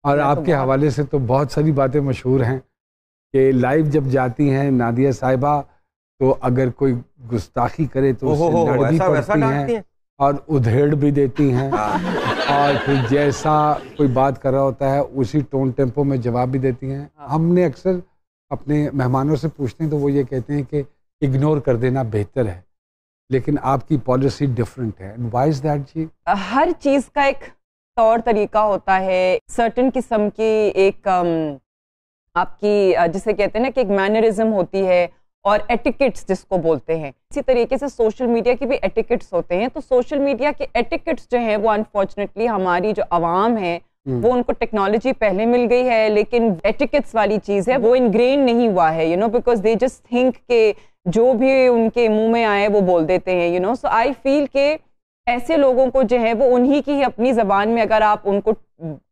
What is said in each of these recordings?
और आपके हवाले से तो बहुत सारी बातें मशहूर हैं कि लाइव जब जाती हैं नादिया साहिबा तो अगर कोई गुस्ताखी करे तो उससे लड़ भी पड़ती हैं और उधेड़ भी देती हैं और फिर जैसा कोई बात कर रहा होता है उसी टोन टेम्पो में जवाब भी देती हैं। हमने अक्सर अपने मेहमानों से पूछते हैं तो वो ये कहते हैं कि इग्नोर कर देना बेहतर है, लेकिन आपकी पॉलिसी डिफरेंट है। व्हाई इज दैट जी? हर चीज़ का एक तौर तरीका होता है, सर्टेन किस्म की एक आपकी जिसे कहते हैं ना कि एक मैनरिज्म होती है और एटिकेट्स जिसको बोलते हैं। इसी तरीके से सोशल मीडिया की भी एटिकेट्स होते हैं। तो सोशल मीडिया के एटिकेट्स जो हैं वो अनफॉर्चुनेटली हमारी जो आवाम है वो उनको टेक्नोलॉजी पहले मिल गई है, लेकिन एटिकेट्स वाली चीज़ है वो इनग्रेन नहीं हुआ है, you know, because they just think के जो भी उनके मुंह में आए वो बोल देते हैं, you know. So I feel के ऐसे लोगों को जो है वो उन्हीं की ही अपनी ज़बान में अगर आप उनको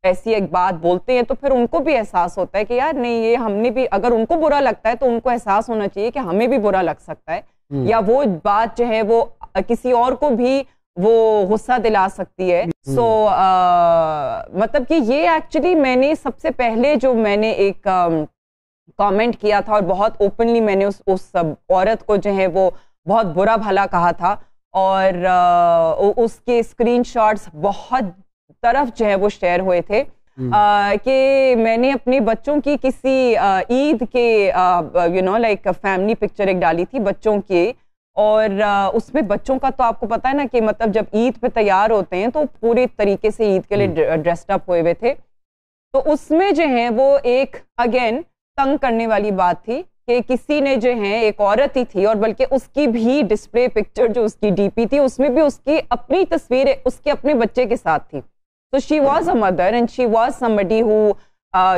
ऐसी एक बात बोलते हैं तो फिर उनको भी एहसास होता है कि यार नहीं, ये हमने भी, अगर उनको बुरा लगता है तो उनको एहसास होना चाहिए कि हमें भी बुरा लग सकता है, या वो बात जो है वो किसी और को भी वो गुस्सा दिला सकती है। सो मतलब कि ये एक्चुअली मैंने सबसे पहले जो मैंने एक कमेंट किया था और बहुत ओपनली मैंने उस औरत को जो है वो बहुत बुरा भला कहा था और उसके स्क्रीनशॉट्स बहुत तरफ जो है वो शेयर हुए थे कि मैंने अपने बच्चों की किसी ईद के you know like family picture एक डाली थी बच्चों की, और उसमें बच्चों का तो आपको पता है ना कि मतलब जब ईद पे तैयार होते हैं तो पूरे तरीके से ईद के लिए ड्रेस्ड अप हुए हुए थे। तो उसमें जो है वो एक अगेन तंग करने वाली बात थी कि किसी ने जो है, एक औरत ही थी और बल्कि उसकी भी डिस्प्ले पिक्चर जो उसकी डीपी थी उसमें भी उसकी अपनी तस्वीर उसके अपने बच्चे के साथ थी। तो she was a mother and she was somebody who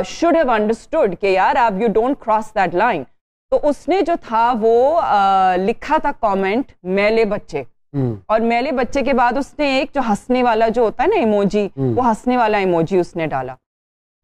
should have understood कि यार आप you don't cross that line. तो उसने जो था वो लिखा था कमेंट मैले बच्चे, और मैले बच्चे के बाद उसने एक जो हंसने वाला जो होता है ना इमोजी, वो हंसने वाला इमोजी उसने डाला।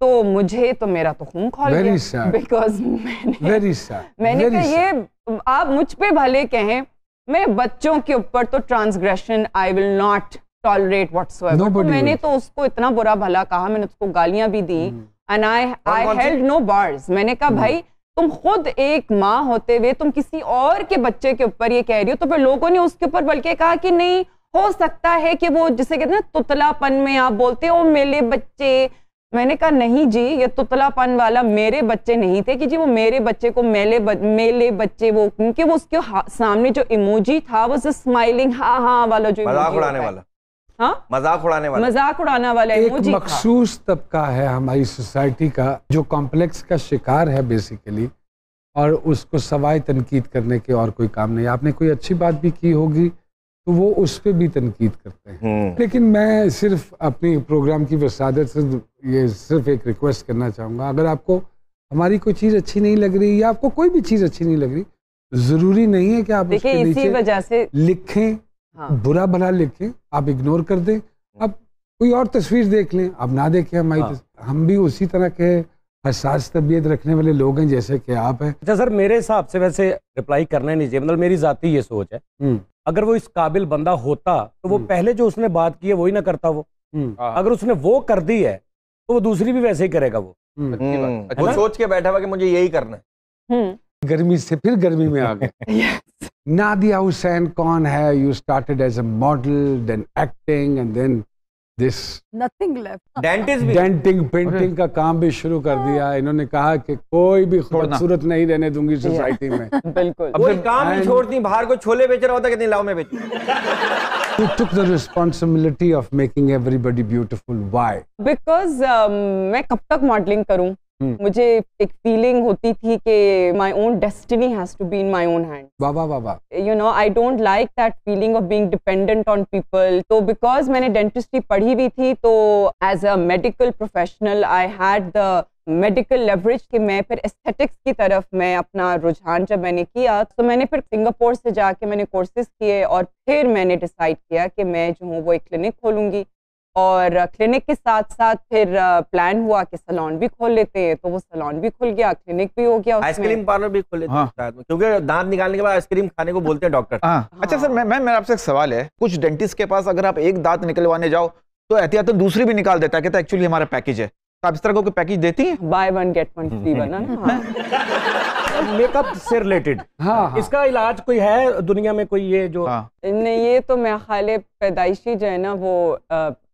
तो मुझे तो मेरा तो खून खौल गया, बिकॉज मैंने कहा ये आप मुझ पे भले कहें, मैं बच्चों के ऊपर तो transgression I will not tolerate whatsoever. तो मैंने तो उसको इतना बुरा भला कहा, मैंने उसको गालियां भी दी and I held no bars. मैंने कहा भाई तुम खुद एक माँ होते हुए तुम किसी और के बच्चे के ऊपर ये कह रही हो। तो फिर लोगों ने उसके ऊपर बल्कि कहा कि नहीं हो सकता है कि वो जिसे कहते हैं ना तुतलापन में आप बोलते हो मेरे बच्चे। मैंने कहा नहीं जी, ये तुतलापन वाला मेरे बच्चे नहीं थे कि जी वो मेरे बच्चे को मेले बच्चे, वो क्योंकि वो उसके सामने जो इमोजी था वो स्माइलिंग हाँ वाला जो मजाक उड़ाने वाला, हाँ मजाक उड़ाने वाला एक मखसूस तबका है हमारी सोसाइटी का जो कॉम्प्लेक्स का शिकार है बेसिकली, और उसको सवाए तनकीद करने के और कोई काम नहीं। आपने कोई अच्छी बात भी की होगी तो वो उस पर भी तनकीद करते हैं। लेकिन मैं सिर्फ अपनी प्रोग्राम की वसादत से ये सिर्फ एक रिक्वेस्ट करना चाहूँगा, अगर आपको हमारी कोई चीज़ अच्छी नहीं लग रही या आपको कोई भी चीज़ अच्छी नहीं लग रही, ज़रूरी नहीं है कि आप उसके नीचे वजह से लिखें, बुरा भला लिखें, आप इग्नोर कर दें, आप कोई और तस्वीर देख लें, आप ना देखें हमारी हम भी उसी तरह के हसास तबीयत रखने वाले लोग हैं जैसे कि आप हैं। अच्छा सर, मेरे हिसाब से वैसे रिप्लाई करना नहीं चाहिए, मतलब मेरी जाती ये सोच है। अगर वो इस काबिल बंदा होता तो वो पहले जो उसने बात की है वही ना करता वो। अगर उसने वो कर दी है तो वो दूसरी भी वैसे ही करेगा। वो सोच के बैठा हुआ कि मुझे यही करना है। गर्मी से फिर गर्मी में आ गए। नादिया हुसैन कौन है? You started as a model, then acting and then this nothing left. Denting painting का काम भी शुरू कर दिया। इन्होंने कहा कि कोई भी खूबसूरत नहीं रहने दूंगी सोसाइटी में। बिल्कुल, अब काम ही छोड़ती, बाहर को छोले बेच रहा होता कितनी लाओ में बेच। You took the responsibility of making everybody beautiful. Why? Because मैं कब तक मॉडलिंग करूं? मुझे एक फीलिंग होती थी कि my own destiny has to be in my own hands. वाह वाह वाह। You know, I don't like that feeling of being dependent on people. तो because मैंने डेंटिस्ट्री पढ़ी हुई थी तो as a medical professional I had the medical leverage कि मैं फिर एस्थेटिक्स की तरफ मैं अपना रुझान जब मैंने किया तो मैंने फिर सिंगापुर से जाके मैंने कोर्सेज किए और फिर मैंने डिसाइड किया कि मैं जो हूँ वो एक क्लिनिक खोलूँगी, और क्लिनिक के साथ साथ फिर प्लान हुआ कि सैलून भी खोल लेते हैं। तो वो सैलून भी खुल गया, क्लिनिक भी हो गया, आइसक्रीम पार्लर भी खोल लेते हैं क्योंकि दांत निकालने के बाद आइसक्रीम खाने को बोलते हैं डॉक्टर। अच्छा सर, मैं मेरा आपसे एक सवाल है, कुछ डेंटिस्ट के पास अगर आप एक दांत निकलवाने जाओ तो एहतियातन दूसरी भी निकाल देता है, कहता है एक्चुअली हमारा पैकेज है। तो आप इस तरह का कोई पैकेज देती हैं? By one get one free बना ना। मेकअप से रिलेटेड। हाँ, इसका इलाज कोई है दुनिया में कोई ये जो? हाँ। नहीं, ये तो मेरा ख्याल है पैदाइशी जो है ना वो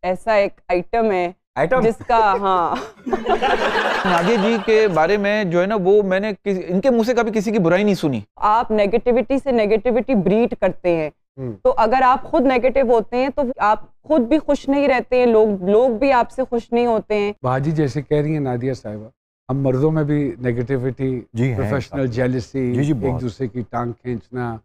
ऐसा एक आइटम है जिसका हाँ नादिया जी के बारे में जो है ना वो मैंने इनके मुंह से कभी किसी की बुराई नहीं सुनी। आप नेगेटिविटी से नेगेटिविटी ब्रीड करते हैं, तो अगर आप खुद नेगेटिव होते हैं तो आप खुद भी खुश नहीं रहते हैं, लोग भी आपसे खुश नहीं होते हैं। बाजी जैसे कह रही है नादिया साहिबा, हम मर्दों में भी नेगेटिविटी, प्रोफेशनल जेलसी, एक दूसरे की टांग खींचना,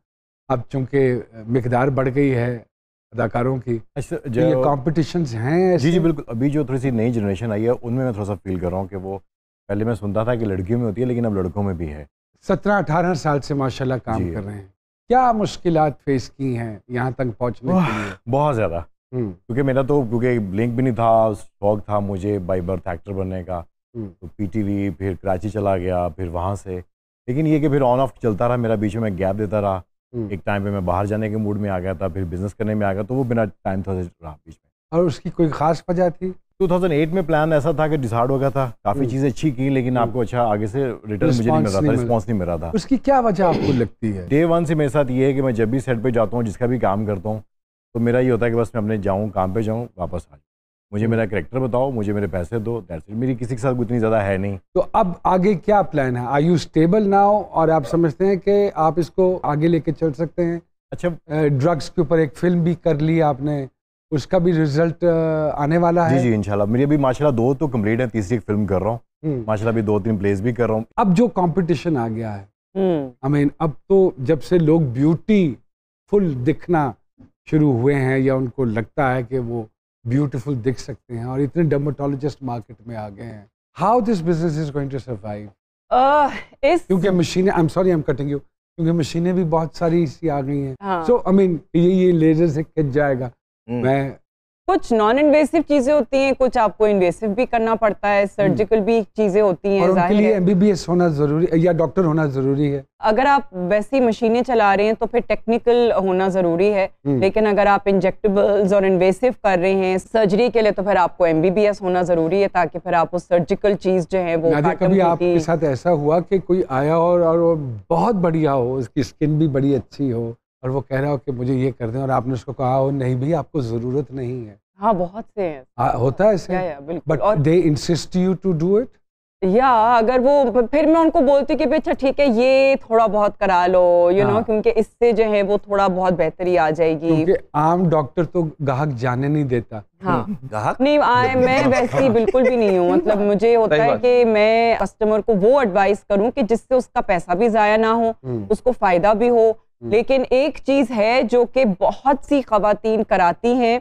अब चूंकि मिकदार बढ़ गई है अदाकारों की, तो ये कॉम्पिटिशंस हैं। जी बिल्कुल। अभी जो थोड़ी सी नई जनरेशन आई है उनमें मैं थोड़ा सा फील कर रहा हूँ कि वो पहले मैं सुनता था कि लड़कियों में होती है, लेकिन अब लड़कों में भी है। 17-18 साल से माशाल्लाह काम कर रहे हैं। क्या मुश्किलात फेस की हैं यहाँ तक पहुँचने के लिए? बहुत ज़्यादा, क्योंकि मेरा तो क्योंकि लिंक भी नहीं था, शौक था मुझे बाई बर्थ एक्टर बनने का, तो पीटीवी, फिर कराची चला गया, फिर वहाँ से, लेकिन ये कि फिर ऑन ऑफ चलता रहा मेरा, बीच में मैं गैप देता रहा। एक टाइम पे मैं बाहर जाने के मूड में आ गया था, फिर बिजनेस करने में आ गया, तो वो बिना टाइम था रहा बीच में। और उसकी कोई खास वजह थी? 2008 में प्लान ऐसा था कि डिसाइड हो गया था, काफ़ी चीज़ें अच्छी की, लेकिन आपको अच्छा आगे से रिटर्न मुझे नहीं मिल रहा था, रिस्पॉन्स नहीं मिल रहा था। उसकी क्या वजह आपको लगती है? डे वन से मेरे साथ ये है कि मैं जब भी सेट पे जाता हूँ, जिसका भी काम करता हूँ, तो मेरा ये होता है कि बस मैं अपने जाऊँ, काम पे जाऊँ, वापस आ जाऊँ, मुझे मेरा कैरेक्टर बताओ, मुझे मेरे पैसे दो, दैट्स इट। मेरी किसी के साथ उतनी ज़्यादा है नहीं। तो अब आगे क्या प्लान है? आर यू स्टेबल नाउ, और आप समझते हैं कि आप इसको आगे लेके चल सकते हैं? अच्छा, ड्रग्स के ऊपर एक फिल्म भी कर ली आपने, उसका भी रिजल्ट आने वाला है? जी इंशाल्लाह। मेरी अभी माशाल्लाह 2 तो कंप्लीट है, तीसरी एक फिल्म कर रहा हूँ, माशाल्लाह अभी 2-3 प्लेस भी कर रहा हूँ। अब जो कंपटीशन आ गया है, आई मीन अब तो जब से लोग ब्यूटीफुल दिखना शुरू हुए हैं, या उनको लगता है कि वो ब्यूटीफुल दिख सकते हैं, और इतने डर्मेटोलॉजिस्ट मार्केट में आ गए हैं, how this business is going to survive? क्योंकि मशीनें, I am sorry I am cutting you, क्योंकि मशीनें भी बहुत सारी सी आ गई हैं। सो आई मीन ये लेजर से खिंच जाएगा। मैं कुछ नॉन इन्वेसिव चीजें होती हैं, कुछ आपको इन्वेसिव भी करना पड़ता है, सर्जिकल भी चीजें होती हैं। और उनके लिए एमबीबीएस होना जरूरी या डॉक्टर होना जरूरी है। अगर आप वैसी मशीनें चला रहे हैं तो फिर टेक्निकल होना जरूरी है, लेकिन अगर आप इंजेक्टेबल्स और इन्वेसिव कर रहे हैं सर्जरी के लिए, तो फिर आपको एमबीबीएस होना जरूरी है, ताकि फिर आप उस सर्जिकल चीज जो है वो। कभी आपके साथ ऐसा हुआ कि कोई आया और वो बहुत बढ़िया हो, उसकी स्किन भी बड़ी अच्छी हो, और वो कह रहा हो कि मुझे ये कर दें, और आपने उसको कहा हो नहीं भैया आपको जरूरत नहीं है? हाँ, बहुत से हैं। होता है ऐसे? बिल्कुल। But they insist you to do it? या अगर वो, फिर मैं उनको बोलती कि अच्छा ठीक है ये थोड़ा बहुत करा लो, यू नो, क्योंकि इससे जो है वो थोड़ा बहुत बेहतरी आ जाएगी। क्योंकि आम डॉक्टर तो ग्राहक जाने नहीं देता। हाँ, ग्राहक नहीं, मैं वैसी बिल्कुल भी नहीं हूँ। मतलब मुझे होता है कि मैं कस्टमर को वो एडवाइस करूँ कि जिससे उसका पैसा भी जाया ना हो, उसको फायदा भी हो। लेकिन एक चीज है जो कि बहुत सी खवातीन कराती हैं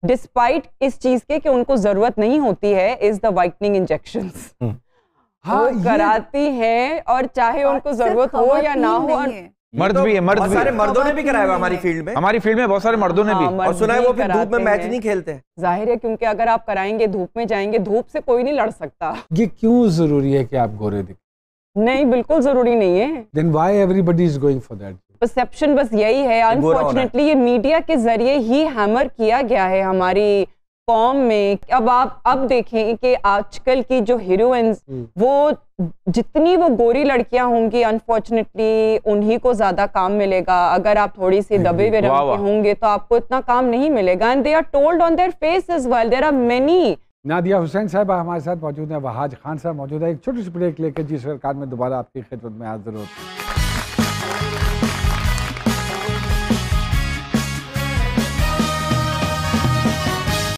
डिस्पाइट इस चीज के कि उनको जरूरत नहीं होती है, इज द वाइटनिंग इंजेक्शंस। हाँ, कराती हैं, और चाहे उनको जरूरत हो या ना हो। मर्द भी है, मर्द भी, सारे मर्दों ने भी कराया हुआ हमारी फील्ड में। हमारी फील्ड में बहुत सारे मर्दों ने भी। और सुना है वो फिर धूप में मैच नहीं खेलते। जाहिर है, क्योंकि अगर आप कराएंगे धूप में जाएंगे, धूप से कोई नहीं लड़ सकता। ये क्यों जरूरी है कि आप गोरे दिखें? नहीं, बिल्कुल जरूरी नहीं है। Then why everybody is going for that? Perception बस यही है, अनफॉर्चुनेटली ये मीडिया के जरिए ही हैमर किया गया है हमारी कौम में। अब आप देखें कि आजकल की जो हीरोइंस, वो जितनी वो गोरी लड़कियां होंगी, अनफॉर्चुनेटली उन्हीं को ज्यादा काम मिलेगा। अगर आप थोड़ी सी दबे हुए रंग के होंगे तो आपको इतना काम नहीं मिलेगा। And they are told on their face as well, there are many. Nadia Hussain साहबा हमारे साथ मौजूद है, वहाज खान साहब मौजूद है। एक छोटी सी ब्रेक लेकर जी सरकार में दोबारा आपकी खिदमत में हाजिर होते हैं।